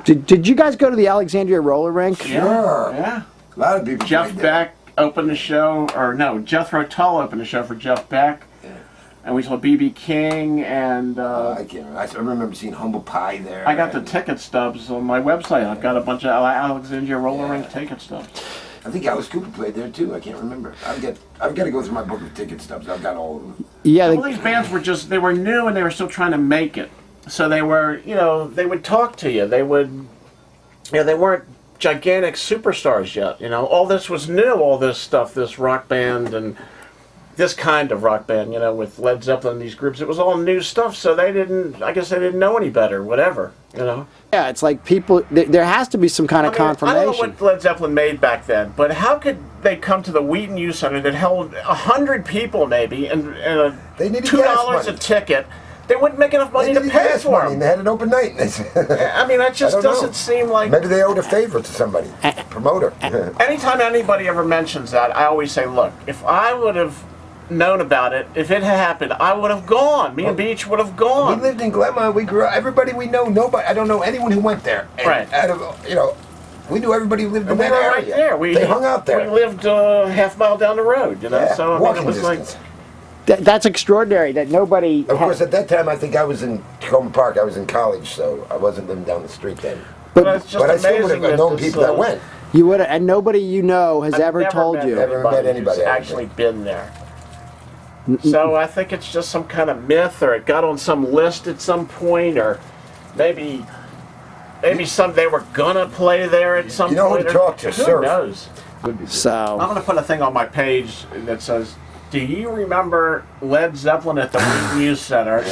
Did you guys go to the Alexandria roller rink? Sure. Yeah. A lot of people. Jeff Beck opened the show, or no, Jethro Tull opened the show for Jeff Beck. Yeah. And we saw B.B. King and... I can't remember. I remember seeing Humble Pie there. I got the ticket stubs on my website. I've got a bunch of Alexandria roller rink ticket stubs. I think Alice Cooper played there too. I can't remember. I've got to go through my book of ticket stubs. I've got all of them. Yeah. All these bands were they were new and they were still trying to make it. So they were, they would talk to you. They would, they weren't gigantic superstars yet. All this was new. All this stuff, this rock band and this kind of rock band, with Led Zeppelin and these groups. It was all new stuff. So I guess they didn't know any better. Whatever, Yeah, it's like people. There has to be some kind of confirmation. I don't know what Led Zeppelin made back then, but how could they come to the Wheaton Youth Center that held 100 people maybe and They needed $2 a ticket? They wouldn't make enough money to pay for them. And they had an open night. That just doesn't seem like... Maybe they owed a favor to somebody, promoter. Anytime anybody ever mentions that, I always say, look, if I would have known about it, if it had happened, I would have gone. Me and Beach would have gone. We lived in Glenmont. We grew up. Everybody we know, nobody. I don't know anyone who went there. And right. Out of, we knew everybody who lived in that area. Right there. They hung out there. We lived half mile down the road. Yeah, so walking it was distance. like. That's extraordinary that nobody... Of course, at that time, I think I was in Tacoma Park. I was in college, so I wasn't living down the street then. But it's just I still would have known people that went. You would have, and nobody has I've ever never told you. Never met anybody who's actually been there. So I think it's just some kind of myth, or it got on some list at some point, or maybe they were gonna play there at some point. You know who to talk to, Who knows? So I'm gonna put a thing on my page that says, "Do you remember Led Zeppelin at the Wheaton Youth Center?"